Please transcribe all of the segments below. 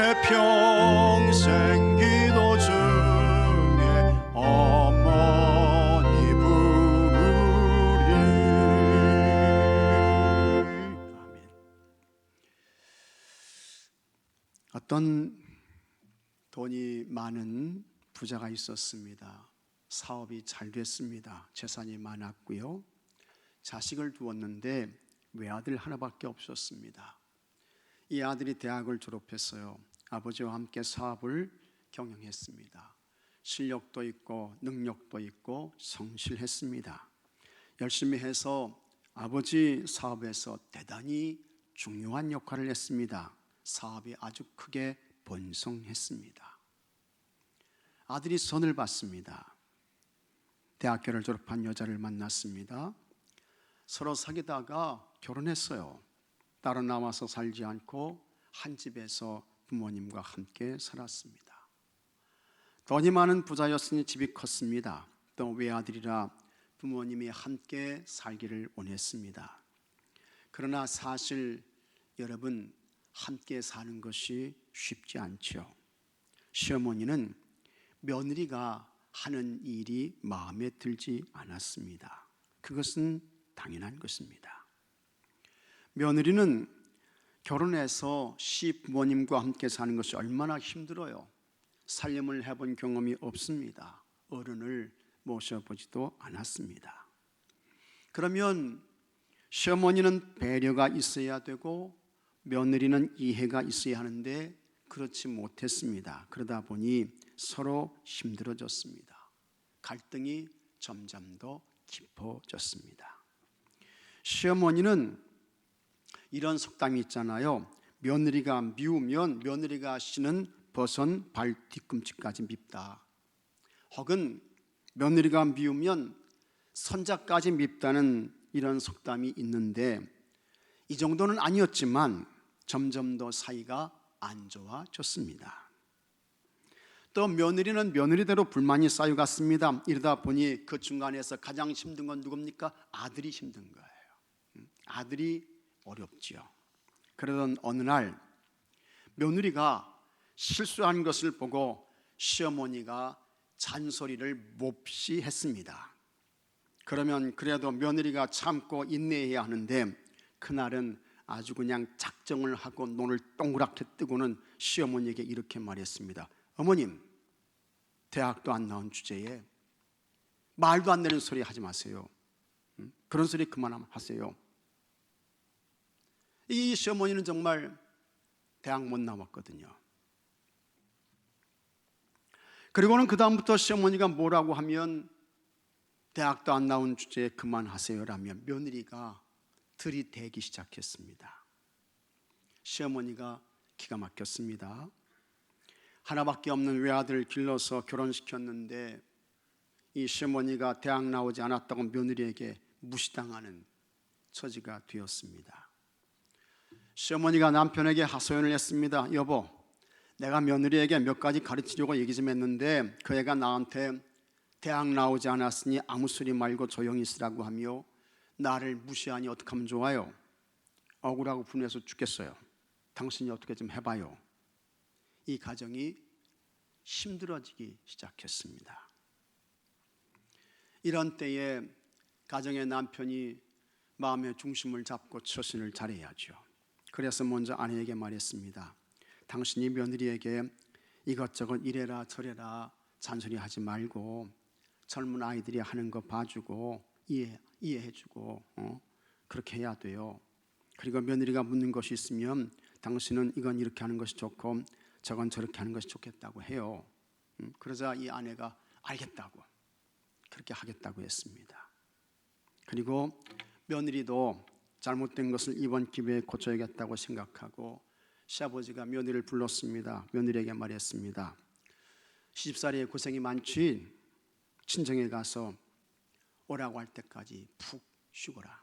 내 평생 기도 중에 어머니 부르리. 아멘. 어떤 돈이 많은 부자가 있었습니다. 사업이 잘 됐습니다. 재산이 많았고요. 자식을 두었는데 외아들 하나밖에 없었습니다. 이 아들이 대학을 졸업했어요. 아버지와 함께 사업을 경영했습니다. 실력도 있고 능력도 있고 성실했습니다. 열심히 해서 아버지 사업에서 대단히 중요한 역할을 했습니다. 사업이 아주 크게 번성했습니다. 아들이 선을 받습니다. 대학교를 졸업한 여자를 만났습니다. 서로 사귀다가 결혼했어요. 따로 나와서 살지 않고 한 집에서 부모님과 함께 살았습니다. 돈이 많은 부자였으니 집이 컸습니다. 또 외아들이라 부모님이 함께 살기를 원했습니다. 그러나 사실 여러분, 함께 사는 것이 쉽지 않죠. 시어머니는 며느리가 하는 일이 마음에 들지 않았습니다. 그것은 당연한 것입니다. 며느리는 결혼해서 시부모님과 함께 사는 것이 얼마나 힘들어요. 살림을 해본 경험이 없습니다. 어른을 모셔보지도 않았습니다. 그러면 시어머니는 배려가 있어야 되고 며느리는 이해가 있어야 하는데 그렇지 못했습니다. 그러다 보니 서로 힘들어졌습니다. 갈등이 점점 더 깊어졌습니다. 시어머니는 이런 속담이 있잖아요. 며느리가 미우면 며느리가 신은 벗은 발 뒤꿈치까지 밉다. 혹은 며느리가 미우면 손자까지 밉다는 이런 속담이 있는데 이 정도는 아니었지만 점점 더 사이가 안 좋아졌습니다. 또 며느리는 며느리대로 불만이 쌓여갔습니다. 이러다 보니 그 중간에서 가장 힘든 건 누굽니까? 아들이 힘든 거예요. 아들이 어렵죠. 그러던 어느 날 며느리가 실수한 것을 보고 시어머니가 잔소리를 몹시 했습니다. 그러면 그래도 며느리가 참고 인내해야 하는데 그날은 아주 그냥 작정을 하고 눈을 동그랗게 뜨고는 시어머니에게 이렇게 말했습니다. 어머님, 대학도 안 나온 주제에 말도 안 되는 소리 하지 마세요. 그런 소리 그만하세요. 이 시어머니는 정말 대학 못 나왔거든요. 그리고는 그 다음부터 시어머니가 뭐라고 하면 대학도 안 나온 주제에 그만하세요라며 며느리가 들이대기 시작했습니다. 시어머니가 기가 막혔습니다. 하나밖에 없는 외아들을 길러서 결혼시켰는데 이 시어머니가 대학 나오지 않았다고 며느리에게 무시당하는 처지가 되었습니다. 시어머니가 남편에게 하소연을 했습니다. 여보, 내가 며느리에게 몇 가지 가르치려고 얘기 좀 했는데 그 애가 나한테 대학 나오지 않았으니 아무 소리 말고 조용히 있으라고 하며 나를 무시하니 어떻게 하면 좋아요? 억울하고 분해서 죽겠어요. 당신이 어떻게 좀 해봐요. 이 가정이 힘들어지기 시작했습니다. 이런 때에 가정의 남편이 마음의 중심을 잡고 처신을 잘해야죠. 그래서 먼저 아내에게 말했습니다. 당신이 며느리에게 이것저것 이래라 저래라 잔소리하지 말고 젊은 아이들이 하는 거 봐주고 이해해주고 그렇게 해야 돼요. 그리고 며느리가 묻는 것이 있으면 당신은 이건 이렇게 하는 것이 좋고 저건 저렇게 하는 것이 좋겠다고 해요. 그러자 이 아내가 알겠다고 그렇게 하겠다고 했습니다. 그리고 며느리도 잘못된 것을 이번 기회에 고쳐야겠다고 생각하고 시아버지가 며느리를 불렀습니다. 며느리에게 말했습니다. 시집살이에 고생이 많지? 친정에 가서 오라고 할 때까지 푹 쉬거라.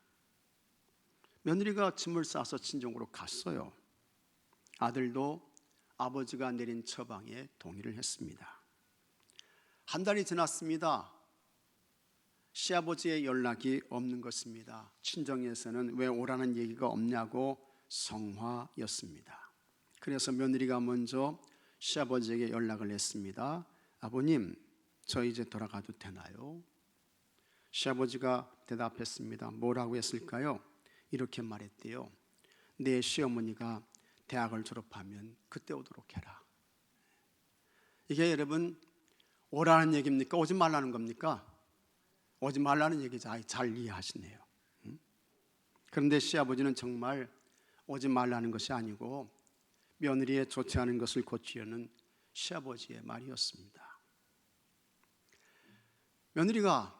며느리가 짐을 싸서 친정으로 갔어요. 아들도 아버지가 내린 처방에 동의를 했습니다. 한 달이 지났습니다. 시아버지의 연락이 없는 것입니다. 친정에서는 왜 오라는 얘기가 없냐고 성화였습니다. 그래서 며느리가 먼저 시아버지에게 연락을 했습니다. 아버님, 저 이제 돌아가도 되나요? 시아버지가 대답했습니다. 뭐라고 했을까요? 이렇게 말했대요. 내 시어머니가 대학을 졸업하면 그때 오도록 해라. 이게 여러분 오라는 얘기입니까? 오지 말라는 겁니까? 오지 말라는 얘기죠. 잘 이해하시네요. 그런데 시아버지는 정말 오지 말라는 것이 아니고 며느리의 좋지 않은 것을 고치려는 시아버지의 말이었습니다. 며느리가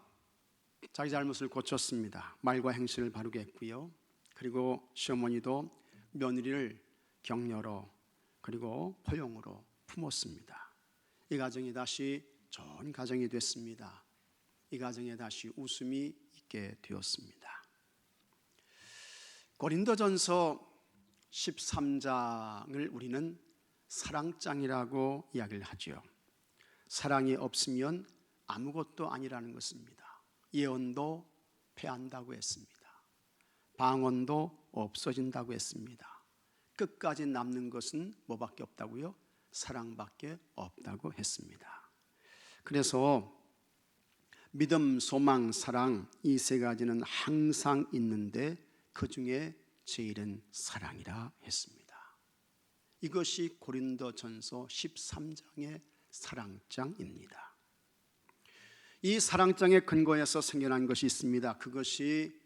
자기 잘못을 고쳤습니다. 말과 행실을 바르게 했고요. 그리고 시어머니도 며느리를 격려로 그리고 포용으로 품었습니다. 이 가정이 다시 좋은 가정이 됐습니다. 이 가정에 다시 웃음이 있게 되었습니다. 고린도전서 13장을 우리는 사랑장이라고 이야기를 하죠. 사랑이 없으면 아무것도 아니라는 것입니다. 예언도 패한다고 했습니다. 방언도 없어진다고 했습니다. 끝까지 남는 것은 뭐밖에 없다고요? 사랑밖에 없다고 했습니다. 그래서 믿음, 소망, 사랑 이 세 가지는 항상 있는데 그 중에 제일은 사랑이라 했습니다. 이것이 고린도전서 13장의 사랑장입니다. 이 사랑장의 근거에서 생겨난 것이 있습니다. 그것이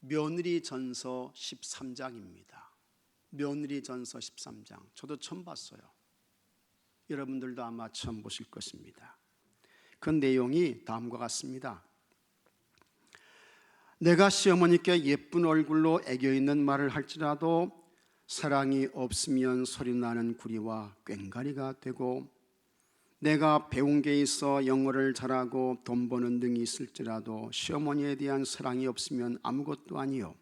며느리전서 13장입니다. 며느리전서 13장. 저도 처음 봤어요. 여러분들도 아마 처음 보실 것입니다. 그 내용이 다음과 같습니다. 내가 시어머니께 예쁜 얼굴로 애교 있는 말을 할지라도 사랑이 없으면 소리나는 구리와 꽹과리가 되고, 내가 배운 게 있어 영어를 잘하고 돈 버는 등이 있을지라도 시어머니에 대한 사랑이 없으면 아무것도 아니요,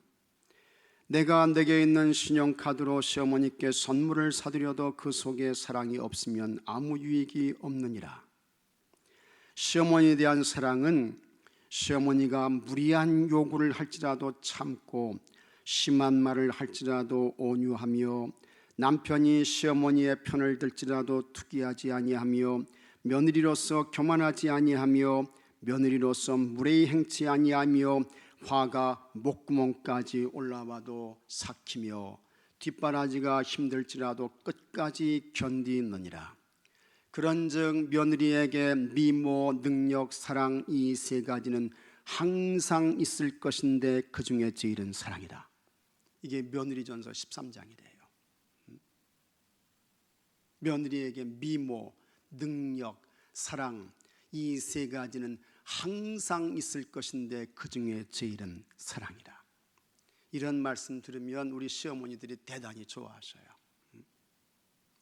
내가 내게 있는 신용카드로 시어머니께 선물을 사드려도 그 속에 사랑이 없으면 아무 유익이 없느니라. 시어머니에 대한 사랑은 시어머니가 무리한 요구를 할지라도 참고 심한 말을 할지라도 온유하며, 남편이 시어머니의 편을 들지라도 투기하지 아니하며, 며느리로서 교만하지 아니하며, 며느리로서 무례히 행치 아니하며, 화가 목구멍까지 올라와도 삭히며, 뒷바라지가 힘들지라도 끝까지 견디느니라. 그런즉 며느리에게 미모, 능력, 사랑 이 세 가지는 항상 있을 것인데 그 중에 제일은 사랑이라. 이게 며느리전서 13장이래요. 며느리에게 미모, 능력, 사랑 이 세 가지는 항상 있을 것인데 그 중에 제일은 사랑이라. 이런 말씀 들으면 우리 시어머니들이 대단히 좋아하셔요.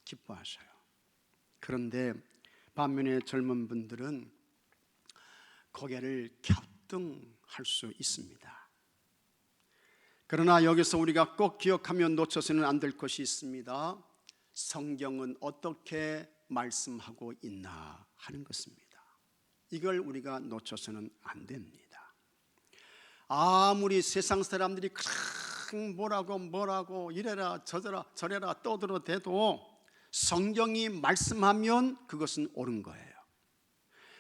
기뻐하셔요. 그런데 반면에 젊은 분들은 고개를 갸우뚱할 수 있습니다. 그러나 여기서 우리가 꼭 기억하면 놓쳐서는 안 될 것이 있습니다. 성경은 어떻게 말씀하고 있나 하는 것입니다. 이걸 우리가 놓쳐서는 안 됩니다. 아무리 세상 사람들이 뭐라고 이래라 저래라 떠들어대도 성경이 말씀하면 그것은 옳은 거예요.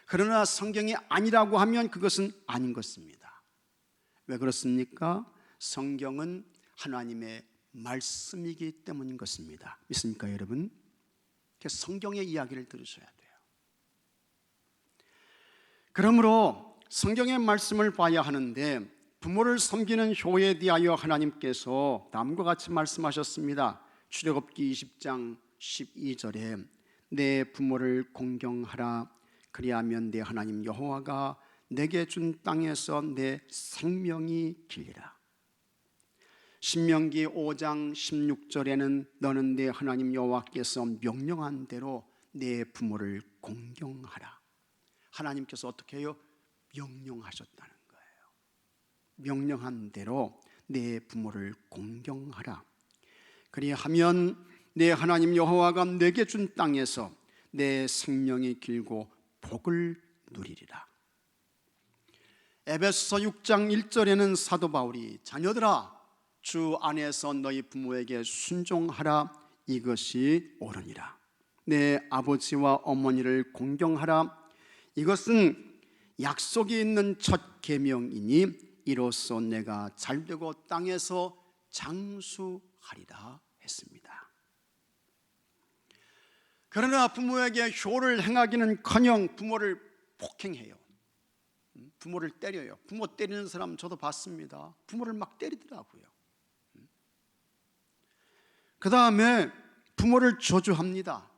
그러나 성경이 아니라고 하면 그것은 아닌 것입니다. 왜 그렇습니까? 성경은 하나님의 말씀이기 때문인 것입니다. 믿습니까 여러분? 성경의 이야기를 들으셔야 돼요. 그러므로 성경의 말씀을 봐야 하는데, 부모를 섬기는 효에 대하여 하나님께서 다음과 같이 말씀하셨습니다. 출애굽기 20장 12절에 내 부모를 공경하라. 그리하면 내 하나님 여호와가 내게 준 땅에서 내 생명이 길리라. 신명기 5장 16절에는 너는 내 하나님 여호와께서 명령한 대로 내 부모를 공경하라. 하나님께서 어떻게 해요? 명령하셨다는 거예요. 명령한 대로 내 부모를 공경하라. 그리하면 내 하나님 여호와가 내게 준 땅에서 내 생명이 길고 복을 누리리라. 에베소서 6장 1절에는 사도 바울이 자녀들아 주 안에서 너희 부모에게 순종하라. 이것이 옳으니라. 내 아버지와 어머니를 공경하라. 이것은 약속이 있는 첫 계명이니 이로써 내가 잘되고 땅에서 장수하리라 했습니다. 그러나 부모에게 효를 행하기는커녕 부모를 폭행해요. 부모를 때려요. 부모 때리는 사람 저도 봤습니다. 부모를 막 때리더라고요. 그 다음에 부모를 저주합니다.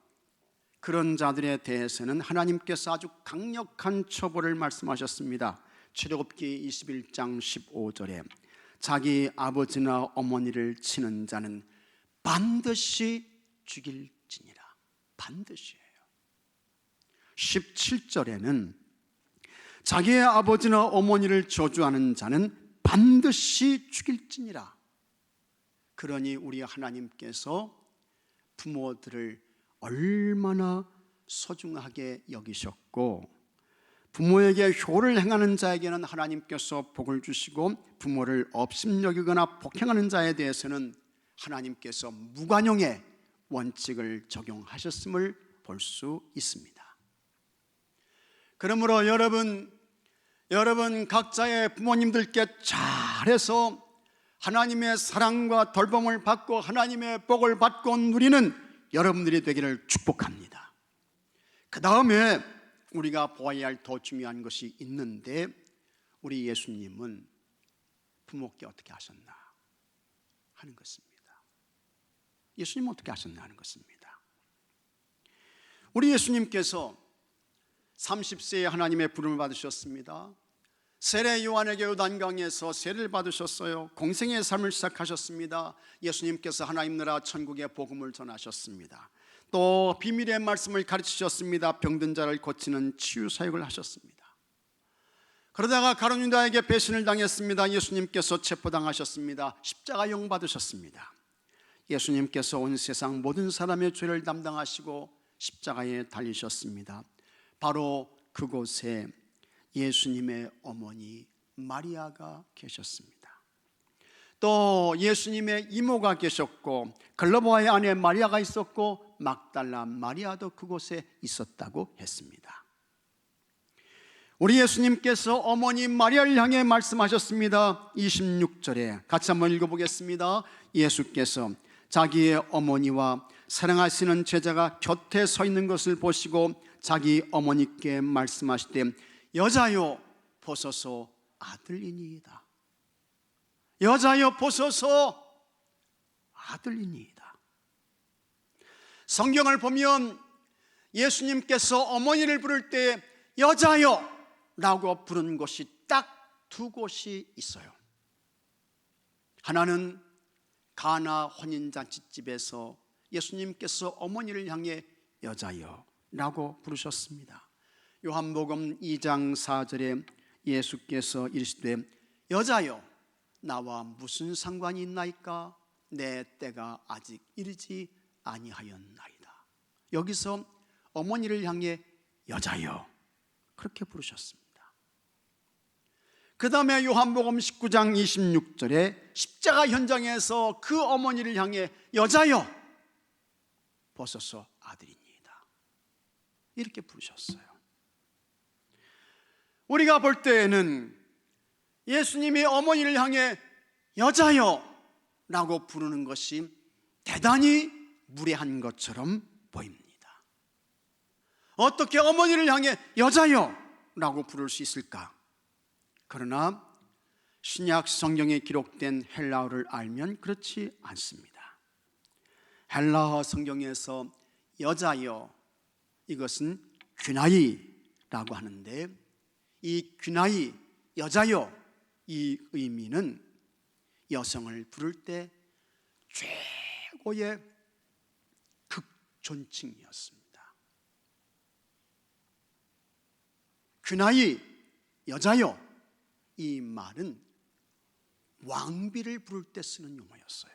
그런 자들에 대해서는 하나님께서 아주 강력한 처벌을 말씀하셨습니다. 출애굽기 21장 15절에 자기 아버지나 어머니를 치는 자는 반드시 죽일지니라. 반드시예요. 17절에는 자기의 아버지나 어머니를 저주하는 자는 반드시 죽일지니라. 그러니 우리 하나님께서 부모들을 얼마나 소중하게 여기셨고, 부모에게 효를 행하는 자에게는 하나님께서 복을 주시고, 부모를 업신여기거나 폭행하는 자에 대해서는 하나님께서 무관용의 원칙을 적용하셨음을 볼 수 있습니다. 그러므로 여러분 각자의 부모님들께 잘해서 하나님의 사랑과 돌봄을 받고 하나님의 복을 받고 누리는 여러분들이 되기를 축복합니다. 그 다음에 우리가 보아야 할 더 중요한 것이 있는데, 우리 예수님은 부모께 어떻게 하셨나 하는 것입니다. 예수님은 어떻게 하셨나 하는 것입니다. 우리 예수님께서 30세에 하나님의 부름을 받으셨습니다. 세례 요한에게 요단강에서 세례를 받으셨어요. 공생의 삶을 시작하셨습니다. 예수님께서 하나님 나라 천국의 복음을 전하셨습니다. 또 비밀의 말씀을 가르치셨습니다. 병든 자를 고치는 치유 사역을 하셨습니다. 그러다가 가룟 유다에게 배신을 당했습니다. 예수님께서 체포당하셨습니다. 십자가형 받으셨습니다. 예수님께서 온 세상 모든 사람의 죄를 담당하시고 십자가에 달리셨습니다. 바로 그곳에 예수님의 어머니 마리아가 계셨습니다. 또 예수님의 이모가 계셨고, 글로바의 아내 마리아가 있었고, 막달라 마리아도 그곳에 있었다고 했습니다. 우리 예수님께서 어머니 마리아를 향해 말씀하셨습니다. 26절에 같이 한번 읽어보겠습니다. 예수께서 자기의 어머니와 사랑하시는 제자가 곁에 서 있는 것을 보시고 자기 어머니께 말씀하시되 여자여 보소서 아들이니이다. 여자여 보소서 아들이니이다. 성경을 보면 예수님께서 어머니를 부를 때 여자여 라고 부른 곳이 딱 두 곳이 있어요. 하나는 가나 혼인잔치집에서 예수님께서 어머니를 향해 여자여 라고 부르셨습니다. 요한복음 2장 4절에 예수께서 이르시되 여자여 나와 무슨 상관이 있나이까? 내 때가 아직 이르지 아니하였나이다. 여기서 어머니를 향해 여자여 그렇게 부르셨습니다. 그 다음에 요한복음 19장 26절에 십자가 현장에서 그 어머니를 향해 여자여 보소서 아들이니이다 이렇게 부르셨어요. 우리가 볼 때에는 예수님이 어머니를 향해 여자여 라고 부르는 것이 대단히 무례한 것처럼 보입니다. 어떻게 어머니를 향해 여자여 라고 부를 수 있을까? 그러나 신약 성경에 기록된 헬라어를 알면 그렇지 않습니다. 헬라어 성경에서 여자여 이것은 귀나이라고 하는데, 이 귀나이 여자여 이 의미는 여성을 부를 때 최고의 극존칭이었습니다. 귀나이 여자여 이 말은 왕비를 부를 때 쓰는 용어였어요.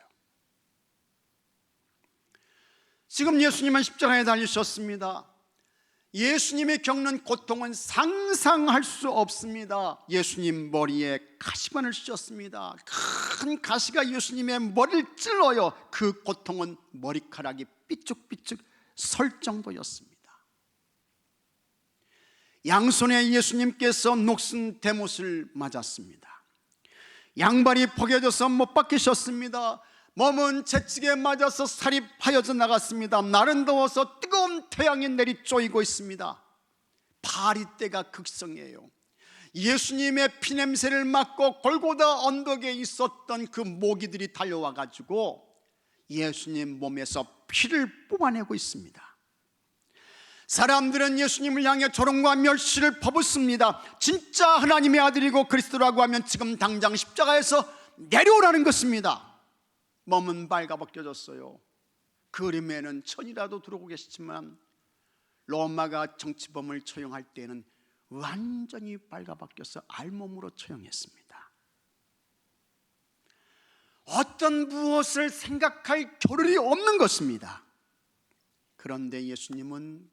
지금 예수님은 십자가에 달리셨습니다. 예수님이 겪는 고통은 상상할 수 없습니다. 예수님 머리에 가시관을 씌웠습니다. 큰 가시가 예수님의 머리를 찔러요. 그 고통은 머리카락이 삐죽삐죽 설 정도였습니다. 양손에 예수님께서 녹슨 대못을 맞았습니다. 양발이 벗겨져서 못 박히셨습니다. 몸은 채찍에 맞아서 살이 파여져 나갔습니다. 날은 더워서 뜨거운 태양이 내리쪼이고 있습니다. 파리떼가 극성이에요. 예수님의 피냄새를 맡고 골고다 언덕에 있었던 그 모기들이 달려와 가지고 예수님 몸에서 피를 뽑아내고 있습니다. 사람들은 예수님을 향해 조롱과 멸시를 퍼붓습니다. 진짜 하나님의 아들이고 그리스도라고 하면 지금 당장 십자가에서 내려오라는 것입니다. 몸은 발가벗겨졌어요. 그림에는 천이라도 들어오고 계시지만 로마가 정치범을 처형할 때는 완전히 발가벗겨서 알몸으로 처형했습니다. 어떤 무엇을 생각할 겨를이 없는 것입니다. 그런데 예수님은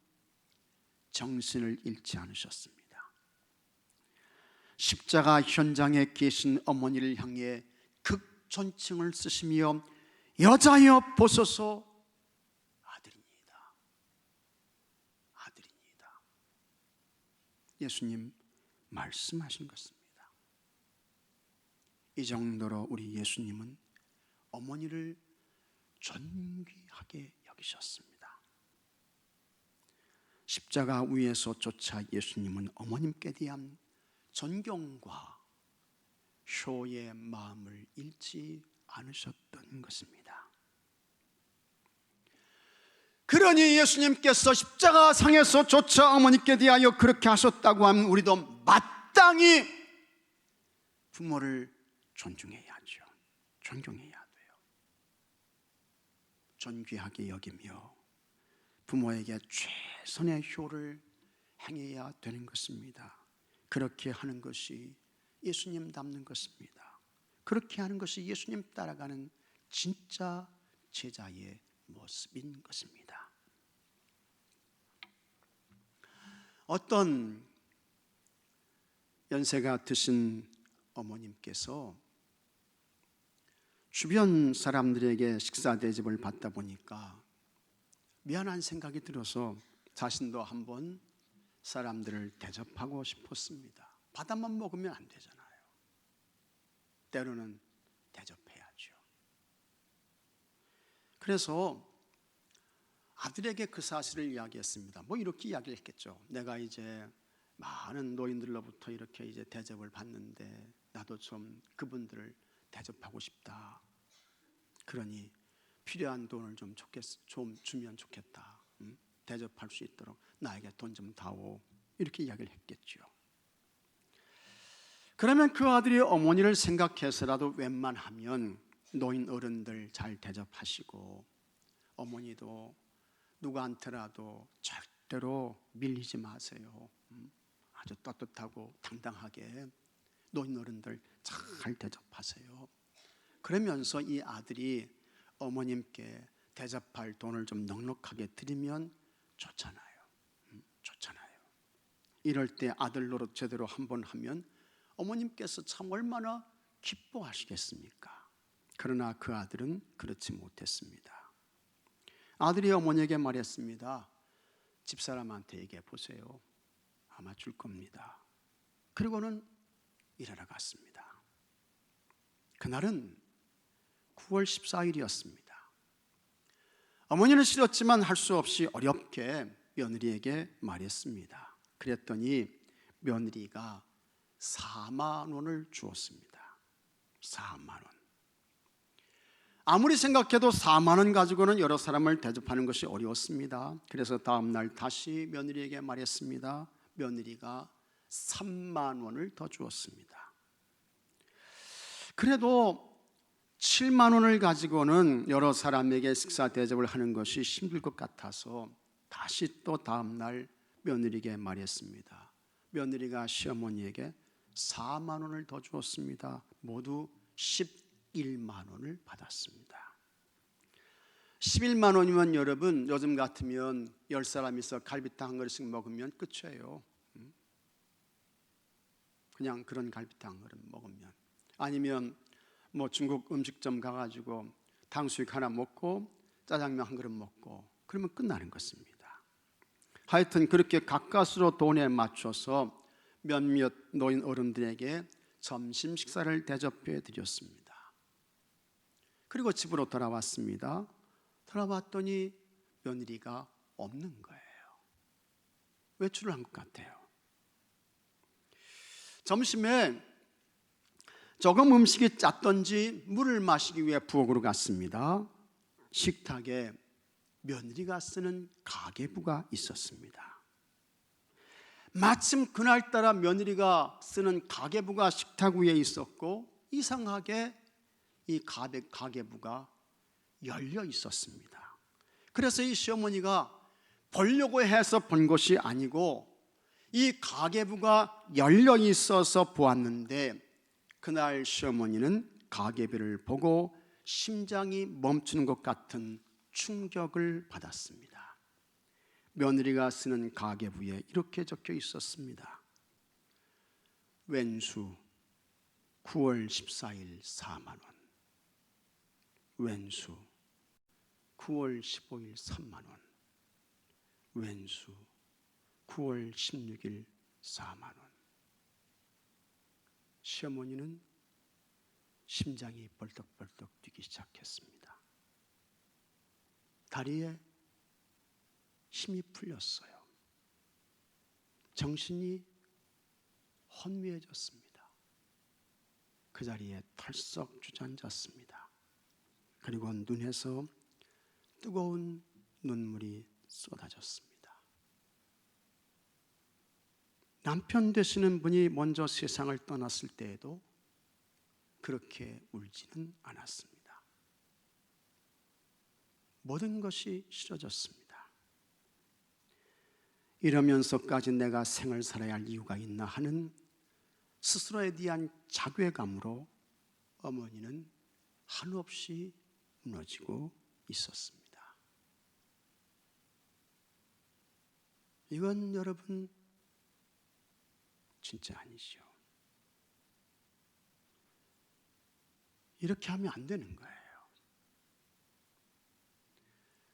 정신을 잃지 않으셨습니다. 십자가 현장에 계신 어머니를 향해 극존칭을 쓰시며 여자여 보소서 아들입니다. 아들입니다. 예수님 말씀하신 것입니다. 이 정도로 우리 예수님은 어머니를 존귀하게 여기셨습니다. 십자가 위에서조차 예수님은 어머님께 대한 존경과 효의 마음을 잃지 않으셨던 것입니다. 그러니 예수님께서 십자가 상에서조차 어머니께 대하여 그렇게 하셨다고 하면 우리도 마땅히 부모를 존중해야죠. 존경해야 돼요. 존귀하게 여기며 부모에게 최선의 효를 행해야 되는 것입니다. 그렇게 하는 것이 예수님 닮는 것입니다. 그렇게 하는 것이 예수님 따라가는 진짜 제자의 모습인 것입니다. 어떤 연세가 드신 어머님께서 주변 사람들에게 식사 대접을 받다 보니까 미안한 생각이 들어서 자신도 한번 사람들을 대접하고 싶었습니다. 밥만 먹으면 안 되잖아요. 때로는 대접해야죠. 그래서 아들에게 그 사실을 이야기했습니다. 뭐 이렇게 이야기를 했겠죠. 내가 이제 많은 노인들로부터 이렇게 이제 대접을 받는데 나도 좀 그분들을 대접하고 싶다. 그러니 필요한 돈을 좀 주면 좋겠다. 대접할 수 있도록 나에게 돈 좀 다오. 이렇게 이야기를 했겠죠. 그러면 그 아들이 어머니를 생각해서라도 웬만하면 노인 어른들 잘 대접하시고 어머니도 누구한테라도 절대로 밀리지 마세요. 아주 떳떳하고 당당하게 노인 어른들 잘 대접하세요. 그러면서 이 아들이 어머님께 대접할 돈을 좀 넉넉하게 드리면 좋잖아요. 좋잖아요. 이럴 때 아들 노릇 제대로 한번 하면 어머님께서 참 얼마나 기뻐하시겠습니까? 그러나 그 아들은 그렇지 못했습니다. 아들이 어머니에게 말했습니다. 집사람한테 얘기해 보세요. 아마 줄 겁니다. 그리고는 일하러 갔습니다. 그날은 9월 14일이었습니다. 어머니는 싫었지만 할 수 없이 어렵게 며느리에게 말했습니다. 그랬더니 며느리가 4만 원을 주었습니다. 4만 원. 아무리 생각해도 4만 원 가지고는 여러 사람을 대접하는 것이 어려웠습니다. 그래서 다음 날 다시 며느리에게 말했습니다. 며느리가 3만 원을 더 주었습니다. 그래도 7만 원을 가지고는 여러 사람에게 식사 대접을 하는 것이 힘들 것 같아서 다시 또 다음 날 며느리에게 말했습니다. 며느리가 시어머니에게 4만 원을 더 주었습니다. 모두 11만 원을 받았습니다. 11만 원이면 여러분 요즘 같으면 10사람이서 갈비탕 한 그릇씩 먹으면 끝이에요. 그냥 그런 갈비탕 한 그릇 먹으면. 아니면 뭐 중국 음식점 가가지고 탕수육 하나 먹고 짜장면 한 그릇 먹고 그러면 끝나는 것입니다. 하여튼 그렇게 가까스로 돈에 맞춰서 몇몇 노인 어른들에게 점심 식사를 대접해 드렸습니다. 그리고 집으로 돌아왔습니다. 돌아왔더니 며느리가 없는 거예요. 외출을 한 것 같아요. 점심에 조금 음식이 짰던지 물을 마시기 위해 부엌으로 갔습니다. 식탁에 며느리가 쓰는 가계부가 있었습니다. 마침 그날따라 며느리가 쓰는 가계부가 식탁 위에 있었고 이상하게 이 가계부가 열려 있었습니다. 그래서 이 시어머니가 보려고 해서 본 것이 아니고 이 가계부가 열려 있어서 보았는데 그날 시어머니는 가계부를 보고 심장이 멈추는 것 같은 충격을 받았습니다. 며느리가 쓰는 가계부에 이렇게 적혀 있었습니다. 왼수 9월 14일 4만 원, 왼수 9월 15일 3만 원, 왼수 9월 16일 4만 원. 시어머니는 심장이 벌떡벌떡 뛰기 시작했습니다. 다리에 힘이 풀렸어요. 정신이 혼미해졌습니다. 그 자리에 털썩 주저앉았습니다. 그리고 눈에서 뜨거운 눈물이 쏟아졌습니다. 남편 되시는 분이 먼저 세상을 떠났을 때에도 그렇게 울지는 않았습니다. 모든 것이 싫어졌습니다. 이러면서까지 내가 생을 살아야 할 이유가 있나 하는 스스로에 대한 자괴감으로 어머니는 한없이 무너지고 있었습니다. 이건 여러분 진짜 아니죠. 이렇게 하면 안 되는 거예요.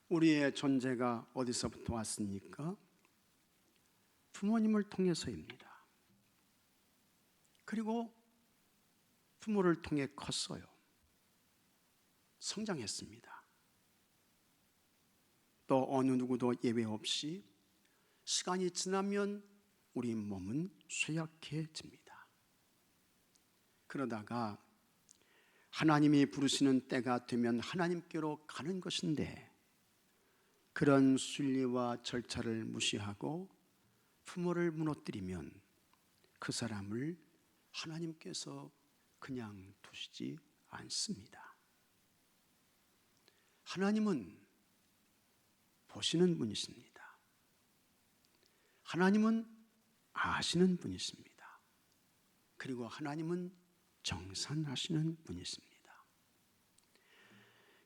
우리의 존재가 어디서부터 왔습니까? 부모님을 통해서입니다. 그리고 부모를 통해 컸어요. 성장했습니다. 또 어느 누구도 예외 없이 시간이 지나면 우리 몸은 쇠약해집니다. 그러다가 하나님이 부르시는 때가 되면 하나님께로 가는 것인데 그런 순리와 절차를 무시하고 부모를 무너뜨리면 그 사람을 하나님께서 그냥 두시지 않습니다. 하나님은 보시는 분이십니다. 하나님은 아시는 분이십니다. 그리고 하나님은 정산하시는 분이십니다.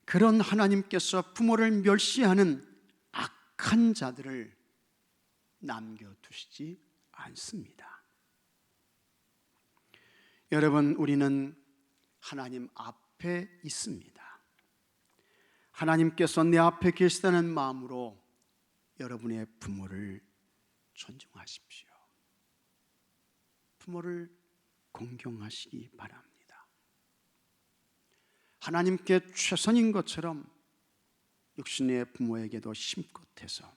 그런 하나님께서 부모를 멸시하는 악한 자들을 남겨두시지 않습니다. 여러분, 우리는 하나님 앞에 있습니다. 하나님께서 내 앞에 계시다는 마음으로 여러분의 부모를 존중하십시오. 부모를 공경하시기 바랍니다. 하나님께 최선인 것처럼 육신의 부모에게도 힘껏 해서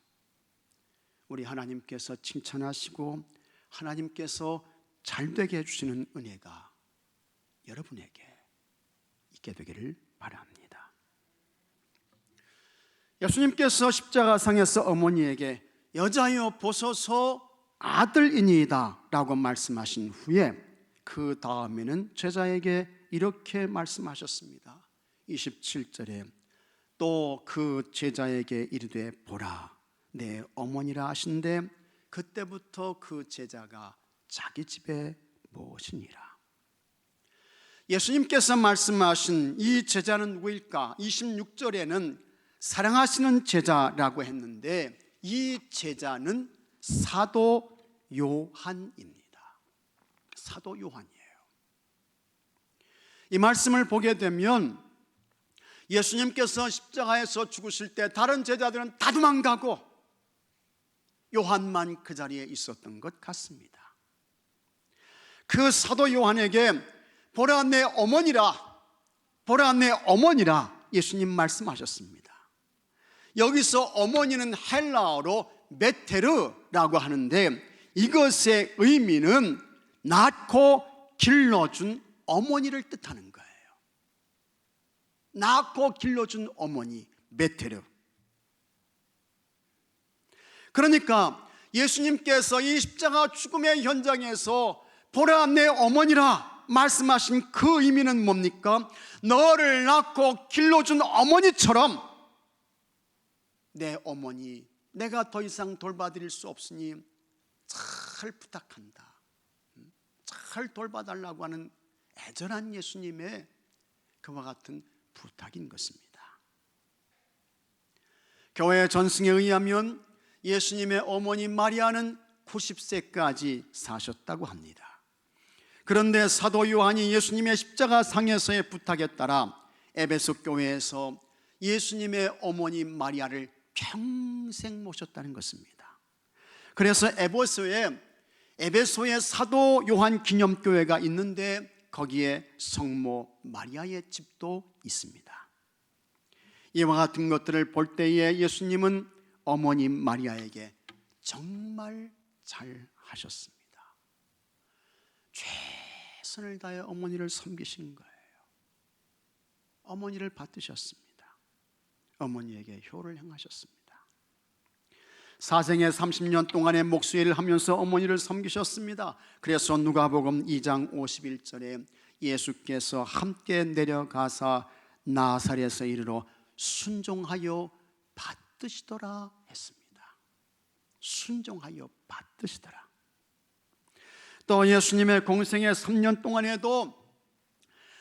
우리 하나님께서 칭찬하시고 하나님께서 잘되게 해주시는 은혜가 여러분에게 있게 되기를 바랍니다. 예수님께서 십자가상에서 어머니에게 여자여 보소서 아들이니이다 라고 말씀하신 후에 그 다음에는 제자에게 이렇게 말씀하셨습니다. 27절에 또 그 제자에게 이르되 보라 내 어머니라 하신데 그때부터 그 제자가 자기 집에 모시니라. 예수님께서 말씀하신 이 제자는 누구일까? 26절에는 사랑하시는 제자라고 했는데 이 제자는 사도 요한입니다. 사도 요한이에요. 이 말씀을 보게 되면 예수님께서 십자가에서 죽으실 때 다른 제자들은 다 도망가고 요한만 그 자리에 있었던 것 같습니다. 그 사도 요한에게 보라 내 어머니라, 보라 내 어머니라 예수님 말씀하셨습니다. 여기서 어머니는 헬라어로 메테르라고 하는데 이것의 의미는 낳고 길러준 어머니를 뜻하는 거예요. 낳고 길러준 어머니, 메테르. 그러니까 예수님께서 이 십자가 죽음의 현장에서 보라 내 어머니라 말씀하신 그 의미는 뭡니까? 너를 낳고 길러준 어머니처럼 내 어머니, 내가 더 이상 돌봐드릴 수 없으니 잘 부탁한다, 잘 돌봐달라고 하는 애절한 예수님의 그와 같은 부탁인 것입니다. 교회 전승에 의하면 예수님의 어머니 마리아는 90세까지 사셨다고 합니다. 그런데 사도 요한이 예수님의 십자가 상에서의 부탁에 따라 에베소 교회에서 예수님의 어머니 마리아를 평생 모셨다는 것입니다. 그래서 에베소에 사도 요한 기념교회가 있는데 거기에 성모 마리아의 집도 있습니다. 이와 같은 것들을 볼 때에 예수님은 어머니 마리아에게 정말 잘 하셨습니다. 최선을 다해 어머니를 섬기신 거예요. 어머니를 받드셨습니다. 어머니에게 효를 행하셨습니다. 사생애 30년 동안의 목수일을 하면서 어머니를 섬기셨습니다. 그래서 누가복음 2장 51절에 예수께서 함께 내려가사 나사렛에 이르러 순종하여 받드시더라 했습니다. 순종하여 받드시더라. 또 예수님의 공생의 3년 동안에도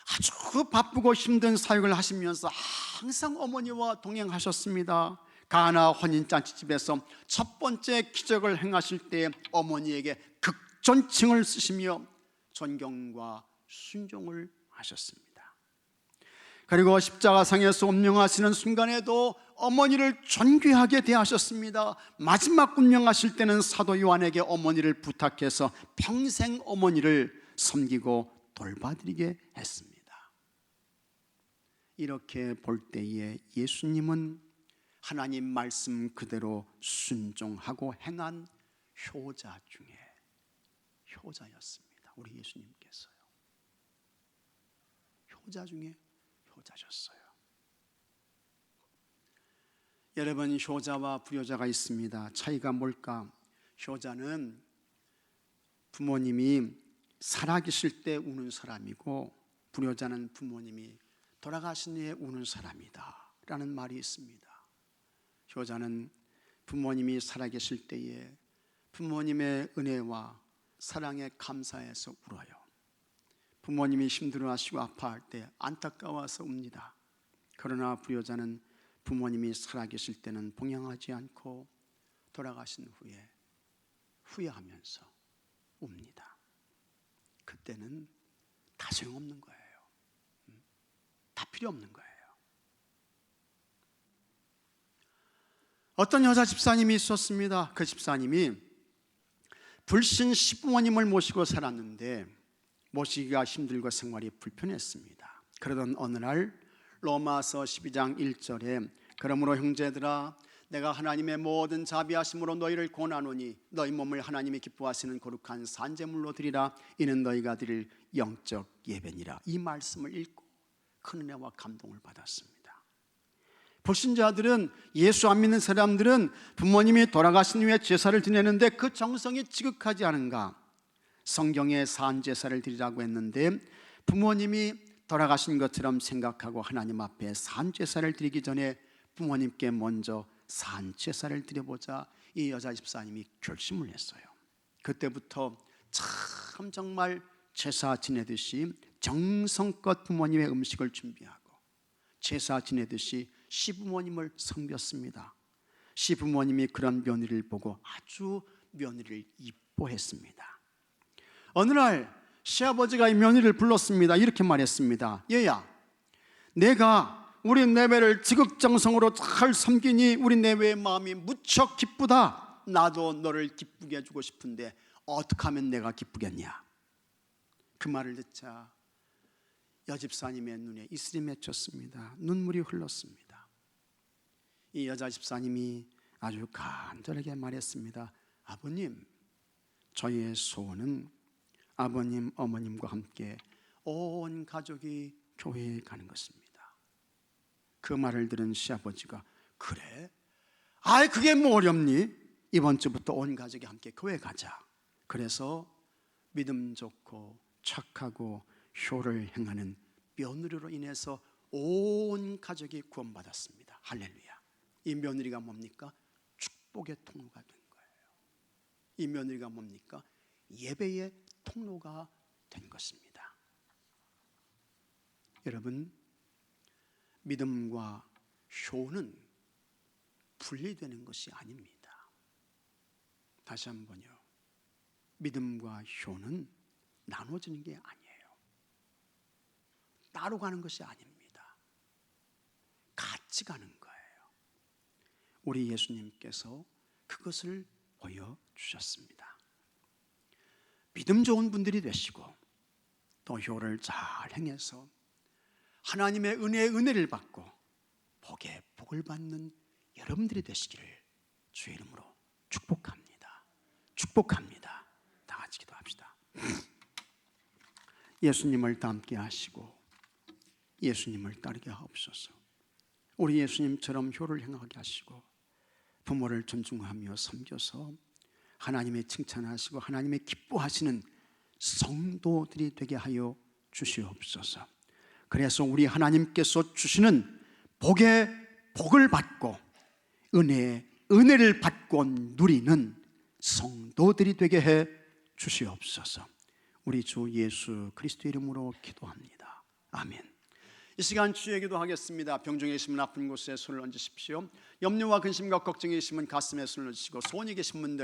아주 바쁘고 힘든 사역을 하시면서 항상 어머니와 동행하셨습니다. 가나 혼인잔치집에서 첫 번째 기적을 행하실 때 어머니에게 극존칭을 쓰시며 존경과 순종을 하셨습니다. 그리고 십자가상에서 운명하시는 순간에도 어머니를 존귀하게 대하셨습니다. 마지막 운명하실 때는 사도 요한에게 어머니를 부탁해서 평생 어머니를 섬기고 돌봐드리게 했습니다. 이렇게 볼 때에 예수님은 하나님 말씀 그대로 순종하고 행한 효자 중에 효자였습니다. 우리 예수님께서요. 효자 중에 효자셨어요. 여러분, 효자와 불효자가 있습니다. 차이가 뭘까? 효자는 부모님이 살아계실 때 우는 사람이고, 불효자는 부모님이 돌아가신 후에 우는 사람이다 라는 말이 있습니다. 효자는 부모님이 살아계실 때에 부모님의 은혜와 사랑에 감사해서 울어요. 부모님이 힘들어하시고 아파할 때 안타까워서 웁니다. 그러나 불효자는 부모님이 살아계실 때는 봉양하지 않고 돌아가신 후에 후회하면서 웁니다. 그때는 다 소용없는 거예요. 다 필요 없는 거예요. 어떤 여자 집사님이 있었습니다. 그 집사님이 불신 시부모님을 모시고 살았는데 모시기가 힘들고 생활이 불편했습니다. 그러던 어느 날 로마서 12장 1절에 그러므로 형제들아 내가 하나님의 모든 자비하심으로 너희를 권하노니 너희 몸을 하나님이 기뻐하시는 거룩한 산제물로 드리라. 이는 너희가 드릴 영적 예배니라. 이 말씀을 읽고 큰 은혜와 감동을 받았습니다. 불신자들은, 예수 안 믿는 사람들은 부모님이 돌아가신 후에 제사를 지내는데 그 정성이 지극하지 않은가? 성경에 산제사를 드리라고 했는데 부모님이 돌아가신 것처럼 생각하고 하나님 앞에 산제사를 드리기 전에 부모님께 먼저 산제사를 드려보자. 이 여자 집사님이 결심을 했어요. 그때부터 참 정말 제사 지내듯이 정성껏 부모님의 음식을 준비하고 제사 지내듯이 시부모님을 섬겼습니다. 시부모님이 그런 며느리를 보고 아주 며느리를 이뻐했습니다. 어느 날 시아버지가 이 며느리를 불렀습니다. 이렇게 말했습니다. 얘야, 내가 우리 내외를 지극정성으로 잘 섬기니 우리 내외의 마음이 무척 기쁘다. 나도 너를 기쁘게 해주고 싶은데 어떻게 하면 내가 기쁘겠냐. 그 말을 듣자 여집사님의 눈에 이슬이 맺혔습니다. 눈물이 흘렀습니다. 이 여자 집사님이 아주 간절하게 말했습니다. 아버님, 저희의 소원은 아버님, 어머님과 함께 온 가족이 교회에 가는 것입니다. 그 말을 들은 시아버지가 그래? 아이 그게 뭐 어렵니? 이번 주부터 온 가족이 함께 교회 가자. 그래서 믿음 좋고 착하고 효를 행하는 며느리로 인해서 온 가족이 구원받았습니다. 할렐루야. 이 며느리가 뭡니까? 축복의 통로가 된 거예요. 이 며느리가 뭡니까? 예배의 통로가 된 것입니다. 여러분, 믿음과 효는 분리되는 것이 아닙니다. 다시 한번요. 믿음과 효는 나눠지는 게 아니에요. 따로 가는 것이 아닙니다. 같이 가는 거예요. 우리 예수님께서 그것을 보여주셨습니다. 믿음 좋은 분들이 되시고 또 효를 잘 행해서 하나님의 은혜를 받고 복에 복을 받는 여러분들이 되시기를 주의 이름으로 축복합니다. 축복합니다. 다 같이 기도합시다. 예수님을 닮게 하시고 예수님을 따르게 하옵소서. 우리 예수님처럼 효를 행하게 하시고 부모를 존중하며 섬겨서 하나님의 칭찬하시고 하나님의 기뻐하시는 성도들이 되게 하여 주시옵소서. 그래서 우리 하나님께서 주시는 복의 복을 받고 은혜를 받고 누리는 성도들이 되게 해 주시옵소서. 우리 주 예수 그리스도 이름으로 기도합니다. 아멘. 이 시간 주의 기도하겠습니다. 병중에 계시면 아픈 곳에 손을 얹으십시오. 염려와 근심과 걱정이 있으면 가슴에 손을 얹으시고 소원이 계신 분들